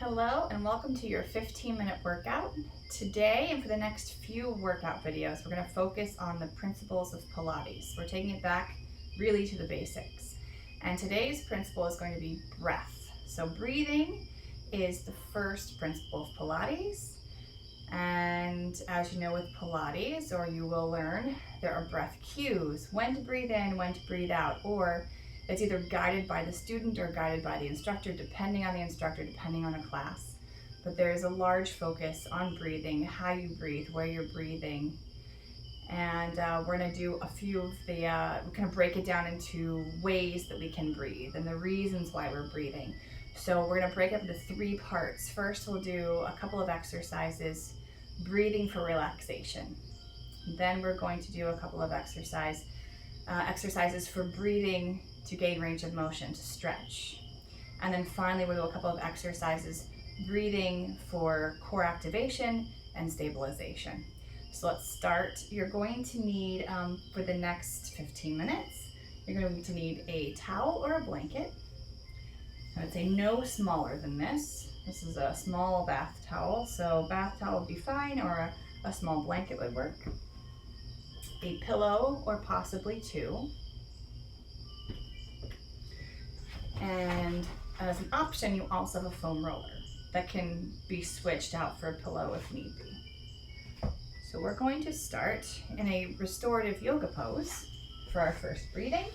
Hello and welcome to your 15-minute workout. Today and for the next few workout videos, we're going to focus on the principles of Pilates. We're taking it back really to the basics. And today's principle is going to be breath. So breathing is the first principle of Pilates. And as you know with Pilates, or you will learn, there are breath cues, when to breathe in, when to breathe out, or it's either guided by the student or guided by the instructor, depending on the instructor, depending on the class. But there is a large focus on breathing, how you breathe, where you're breathing. And we're gonna do a few of the, we're gonna break it down into ways that we can breathe and the reasons why we're breathing. So we're gonna break it up into three parts. First, we'll do a couple of exercises, breathing for relaxation. Then we're going to do a couple of exercises for breathing to gain range of motion, to stretch. And then finally, we'll do a couple of exercises, breathing for core activation and stabilization. So let's start. You're going to need, for the next 15 minutes, you're going to need a towel or a blanket. I would say no smaller than this. This is a small bath towel, so bath towel would be fine, or a small blanket would work. A pillow, or possibly two. And as an option, you also have a foam roller that can be switched out for a pillow if need be. So we're going to start in a restorative yoga pose for our first breathing.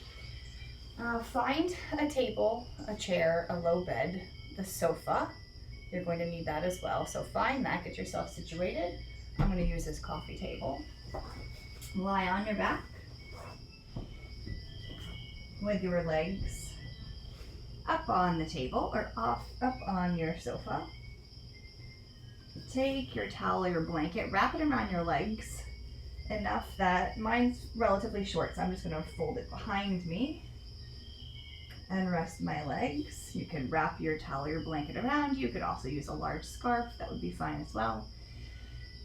Find a table, a chair, a low bed, the sofa. You're going to need that as well. So find that, get yourself situated. I'm going to use this coffee table. Lie on your back with your legs up on the table or up on your sofa. Take your towel or your blanket, wrap it around your legs enough that mine's relatively short, so I'm just going to fold it behind me and rest my legs. You can wrap your towel or your blanket around you. You could also use a large scarf, that would be fine as well.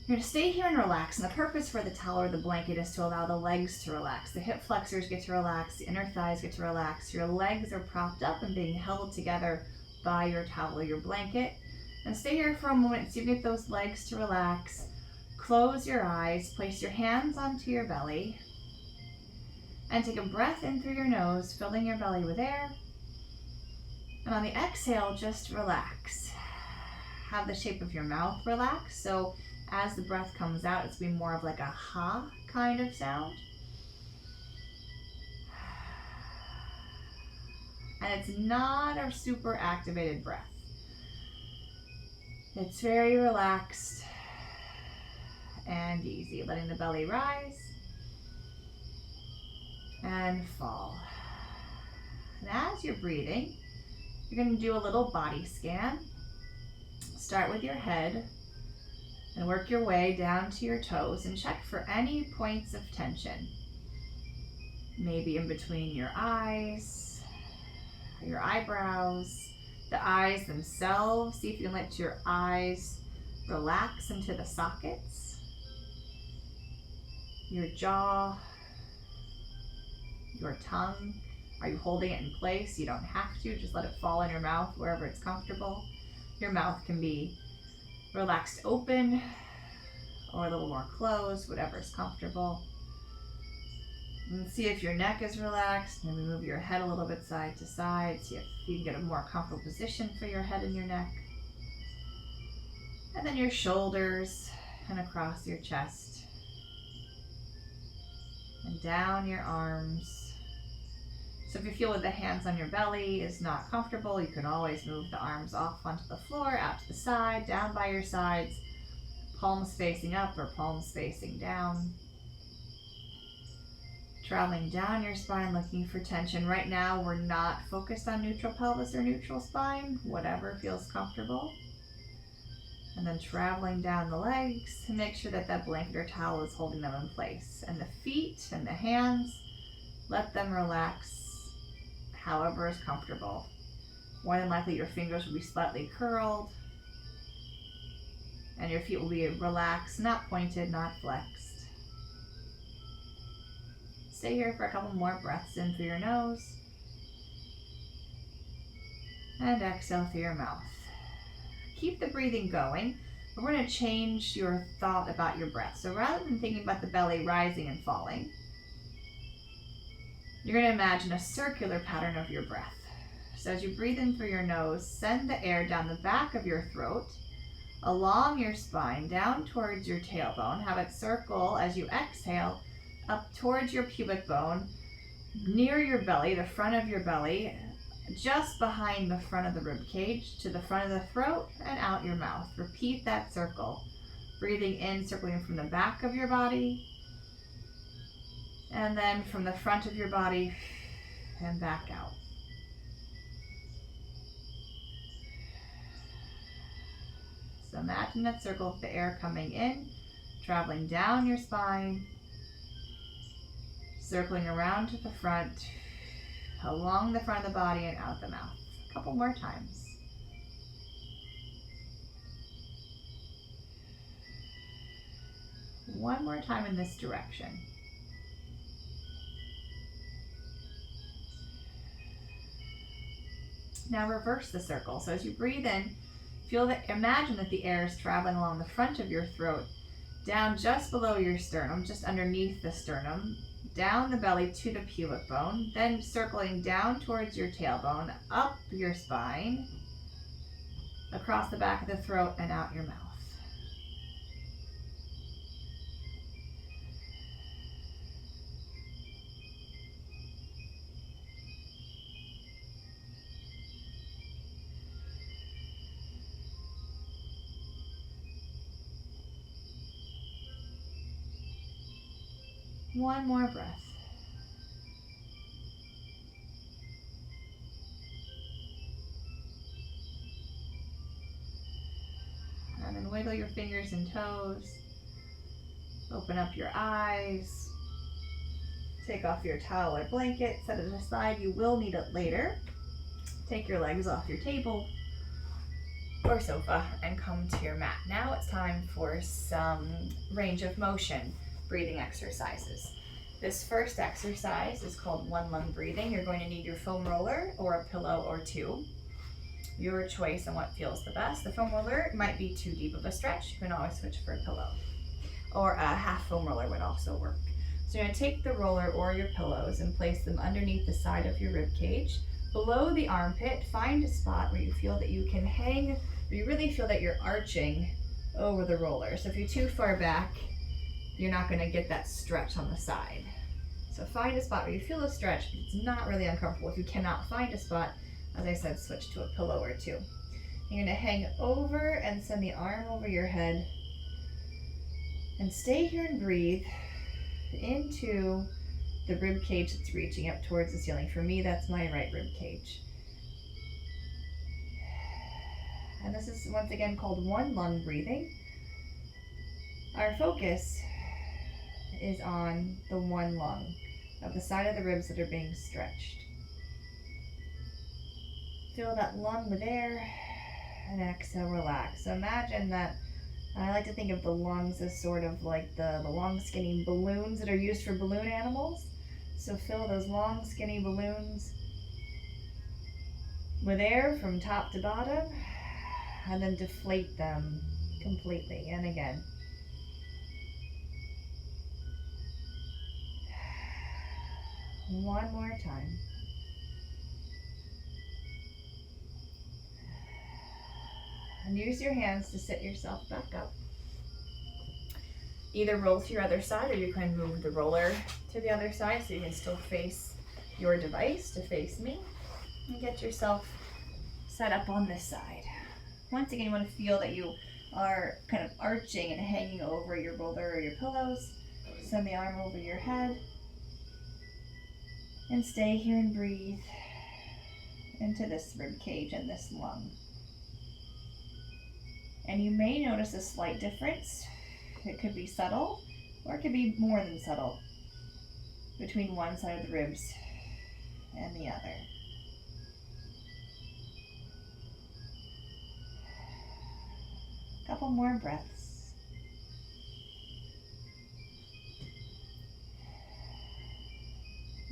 You're going to stay here and relax, and the purpose for the towel or the blanket is to allow the legs to relax. The hip flexors get to relax, the inner thighs get to relax. Your legs are propped up and being held together by your towel or your blanket. And stay here for a moment so you get those legs to relax. Close your eyes, place your hands onto your belly, and take a breath in through your nose, filling your belly with air. And on the exhale, just relax. Have the shape of your mouth relax, so as the breath comes out, it's going to be more of like a ha kind of sound. And it's not a super activated breath. It's very relaxed and easy, letting the belly rise and fall. And as you're breathing, you're going to do a little body scan. Start with your head and work your way down to your toes and check for any points of tension. Maybe in between your eyes, your eyebrows, the eyes themselves. See if you can let your eyes relax into the sockets. Your jaw, your tongue. Are you holding it in place? You don't have to, just let it fall in your mouth wherever it's comfortable. Your mouth can be relaxed open or a little more closed, whatever is comfortable. And see if your neck is relaxed. Maybe move your head a little bit side to side. See if you can get a more comfortable position for your head and your neck. And then your shoulders and across your chest. And down your arms. So if you feel with the hands on your belly is not comfortable, you can always move the arms off onto the floor, out to the side, down by your sides, palms facing up or palms facing down. Traveling down your spine, looking for tension. Right now, we're not focused on neutral pelvis or neutral spine, whatever feels comfortable. And then traveling down the legs to make sure that that blanket or towel is holding them in place. And the feet and the hands, let them relax however is comfortable. More than likely your fingers will be slightly curled and your feet will be relaxed, not pointed, not flexed. Stay here for a couple more breaths in through your nose and exhale through your mouth. keep the breathing going, but we're going to change your thought about your breath. So rather than thinking about the belly rising and falling, you're going to imagine a circular pattern of your breath. So as you breathe in through your nose, send the air down the back of your throat, along your spine, down towards your tailbone. Have it circle as you exhale up towards your pubic bone, near your belly, the front of your belly, just behind the front of the rib cage, to the front of the throat and out your mouth. Repeat that circle. Breathing in, circling from the back of your body, and then from the front of your body and back out. So imagine that circle with the air coming in, traveling down your spine, circling around to the front, along the front of the body and out the mouth. A couple more times. One more time in this direction. Now reverse the circle. So as you breathe in, imagine that the air is traveling along the front of your throat, down just below your sternum, just underneath the sternum, down the belly to the pubic bone, then circling down towards your tailbone, up your spine, across the back of the throat and out your mouth. One more breath. And then wiggle your fingers and toes. Open up your eyes. Take off your towel or blanket, set it aside. You will need it later. Take your legs off your table or sofa and come to your mat. Now it's time for some range of motion breathing exercises. This first exercise is called one lung breathing. You're going to need your foam roller or a pillow or two. Your choice on what feels the best. The foam roller might be too deep of a stretch. You can always switch for a pillow. Or a half foam roller would also work. So you're going to take the roller or your pillows and place them underneath the side of your rib cage. Below the armpit, find a spot where you feel that you can hang, where you really feel that you're arching over the roller. So if you're too far back, you're not going to get that stretch on the side. So find a spot where you feel a stretch, but it's not really uncomfortable. If you cannot find a spot, as I said, switch to a pillow or two. You're going to hang over and send the arm over your head. And stay here and breathe into the rib cage that's reaching up towards the ceiling. For me, that's my right rib cage. And this is once again called one lung breathing. Our focus is on the one lung of the side of the ribs that are being stretched. Fill that lung with air and exhale, relax. So imagine that, I like to think of the lungs as sort of like the long skinny balloons that are used for balloon animals. So fill those long skinny balloons with air from top to bottom and then deflate them completely. And again. One more time. And use your hands to sit yourself back up. Either roll to your other side or you can move the roller to the other side so you can still face your device to face me. And get yourself set up on this side. Once again, you want to feel that you are kind of arching and hanging over your roller or your pillows. Send the arm over your head. And stay here and breathe into this rib cage and this lung. And you may notice a slight difference. It could be subtle, or it could be more than subtle, between one side of the ribs and the other. A couple more breaths.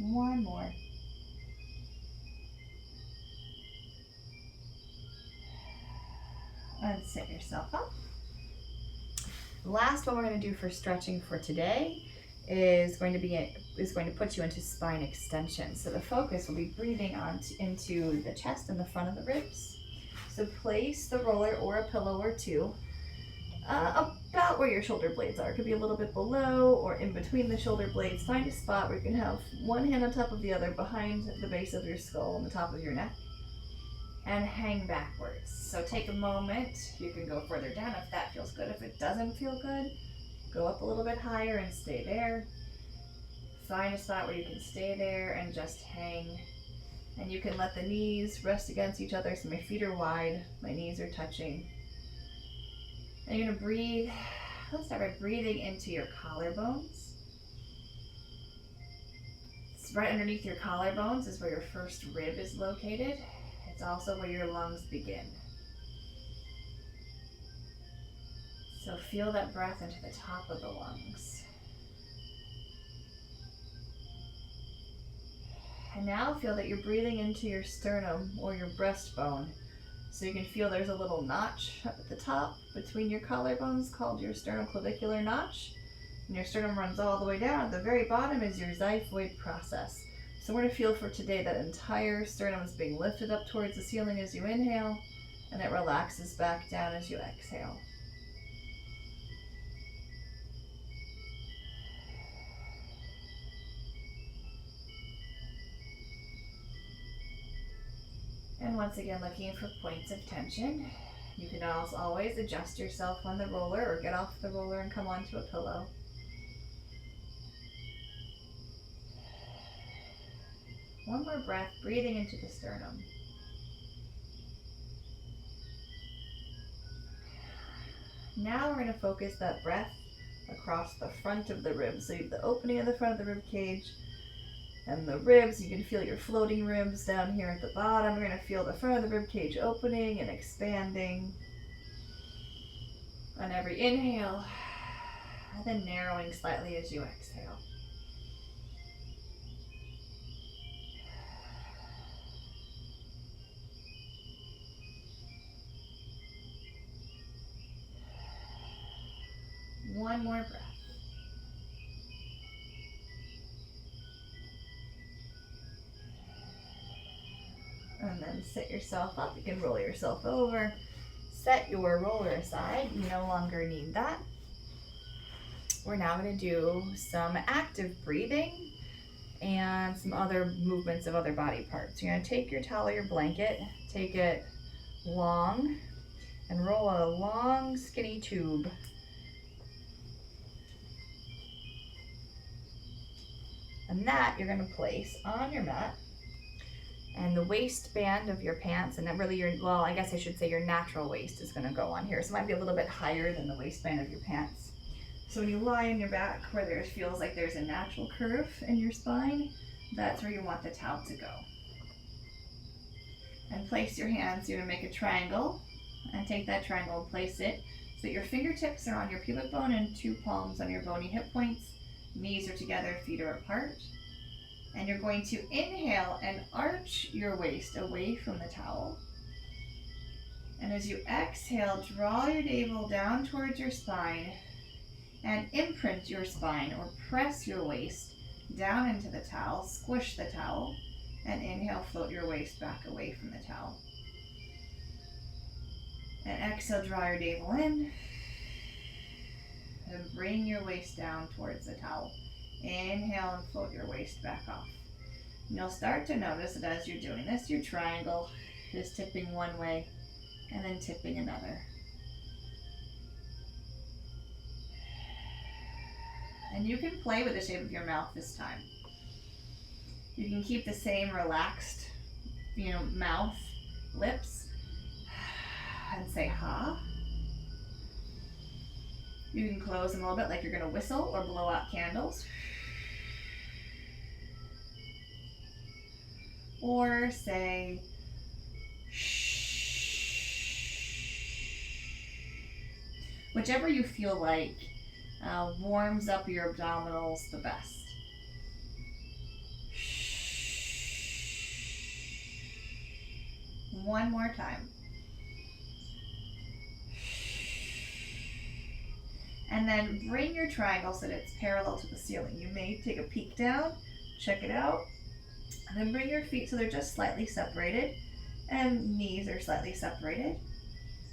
One more. And sit yourself up. The last one we're going to do for stretching for today is going to put you into spine extension. So the focus will be breathing into the chest and the front of the ribs. So place the roller or a pillow or two about where your shoulder blades are. It could be a little bit below or in between the shoulder blades. Find a spot where you can have one hand on top of the other behind the base of your skull and the top of your neck. And hang backwards. So take a moment. You can go further down if that feels good. If it doesn't feel good, go up a little bit higher and stay there. Find a spot where you can stay there and just hang. And you can let the knees rest against each other. So my feet are wide, my knees are touching. And you're gonna breathe. Let's start by breathing into your collarbones. It's right underneath your collarbones is where your first rib is located. It's also where your lungs begin. So feel that breath into the top of the lungs. And now feel that you're breathing into your sternum or your breastbone. So you can feel there's a little notch up at the top between your collarbones called your sternoclavicular notch. And your sternum runs all the way down. At the very bottom is your xiphoid process. So we're going to feel for today that entire sternum is being lifted up towards the ceiling as you inhale, and it relaxes back down as you exhale. And once again, looking for points of tension. You can also always adjust yourself on the roller or get off the roller and come onto a pillow. One more breath, breathing into the sternum. Now we're going to focus that breath across the front of the ribs. So you have the opening of the front of the rib cage and the ribs. You can feel your floating ribs down here at the bottom. We're going to feel the front of the rib cage opening and expanding. On every inhale, and then narrowing slightly as you exhale. One more breath. And then sit yourself up. You can roll yourself over. Set your roller aside. You no longer need that. We're now going to do some active breathing and some other movements of other body parts. You're going to take your towel or your blanket, take it long, and roll a long skinny tube. And that you're going to place on your mat. And the waistband of your pants, and really I guess I should say your natural waist is going to go on here. So it might be a little bit higher than the waistband of your pants. So when you lie on your back where there feels like there's a natural curve in your spine, that's where you want the towel to go. And place your hands, you're going to make a triangle, and take that triangle and place it so that your fingertips are on your pubic bone and two palms on your bony hip points. Knees are together, feet are apart. And you're going to inhale and arch your waist away from the towel. And as you exhale, draw your navel down towards your spine and imprint your spine or press your waist down into the towel, squish the towel, and inhale, float your waist back away from the towel. And exhale, draw your navel in and bring your waist down towards the towel. Inhale and float your waist back off. And you'll start to notice that as you're doing this, your triangle is tipping one way and then tipping another. And you can play with the shape of your mouth this time. You can keep the same relaxed, mouth, lips, and say ha. You can close them a little bit like you're going to whistle or blow out candles. Or say shh. Whichever you feel like warms up your abdominals the best. One more time. And then bring your triangle so that it's parallel to the ceiling. You may take a peek down, check it out, and then bring your feet so they're just slightly separated and knees are slightly separated.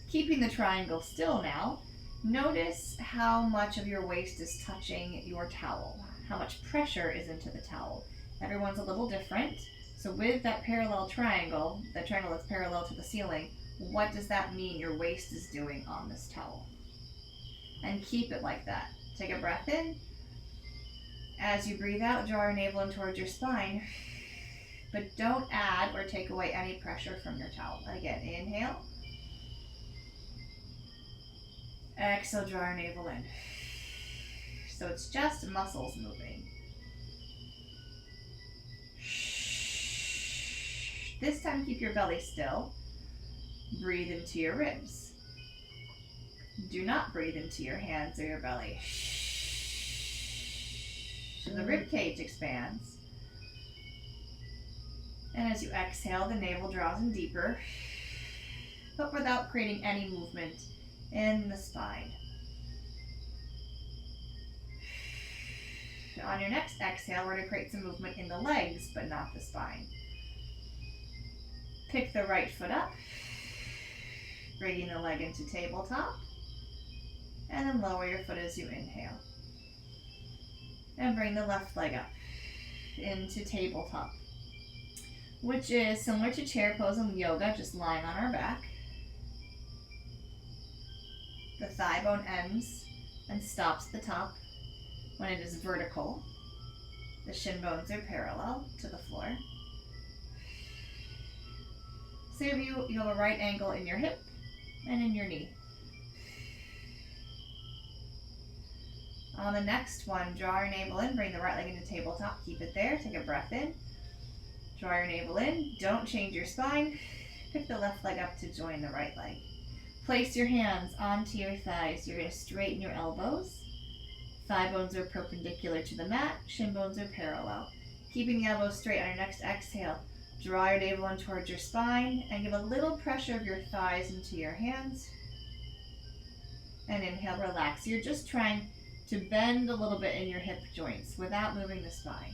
Keeping the triangle still now, notice how much of your waist is touching your towel, how much pressure is into the towel. Everyone's a little different. So with that parallel triangle, the triangle that's parallel to the ceiling, what does that mean your waist is doing on this towel? And keep it like that. Take a breath in. As you breathe out, draw your navel in towards your spine, but don't add or take away any pressure from your towel. Again, inhale. Exhale, draw your navel in. So it's just muscles moving. This time, keep your belly still. Breathe into your ribs. Do not breathe into your hands or your belly. So the rib cage expands. And as you exhale, the navel draws in deeper, but without creating any movement in the spine. On your next exhale, we're going to create some movement in the legs, but not the spine. Pick the right foot up, bringing the leg into tabletop, and then lower your foot as you inhale. And bring the left leg up into tabletop, which is similar to chair pose in yoga, just lying on our back. The thigh bone ends and stops at the top when it is vertical. The shin bones are parallel to the floor. So you have a right angle in your hip and in your knee. On the next one, draw your navel in, bring the right leg into tabletop, keep it there, take a breath in. Draw your navel in, don't change your spine. Pick the left leg up to join the right leg. Place your hands onto your thighs. You're going to straighten your elbows. Thigh bones are perpendicular to the mat, shin bones are parallel. Keeping the elbows straight on your next exhale, draw your navel in towards your spine and give a little pressure of your thighs into your hands. And inhale, relax. You're just trying to bend a little bit in your hip joints without moving the spine.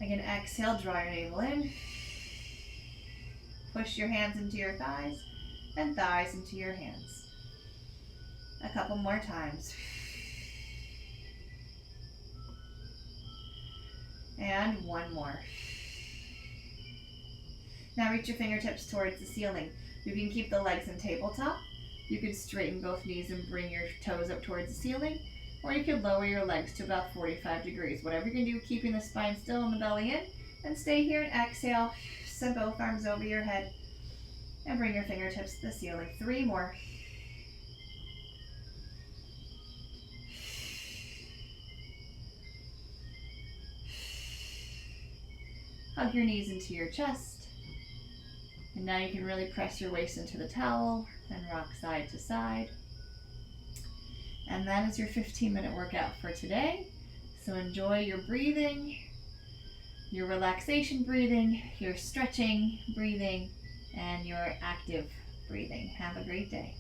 Again, exhale, draw your navel in. Push your hands into your thighs and thighs into your hands. A couple more times. And one more. Now reach your fingertips towards the ceiling. You can keep the legs in tabletop. You can straighten both knees and bring your toes up towards the ceiling. Or you could lower your legs to about 45 degrees. Whatever you can do, keeping the spine still and the belly in. And stay here and exhale. Send both arms over your head. And bring your fingertips to the ceiling. 3 more. Hug your knees into your chest. And now you can really press your waist into the towel and rock side to side. And that is your 15-minute workout for today. So enjoy your breathing, your relaxation breathing, your stretching breathing, and your active breathing. Have a great day.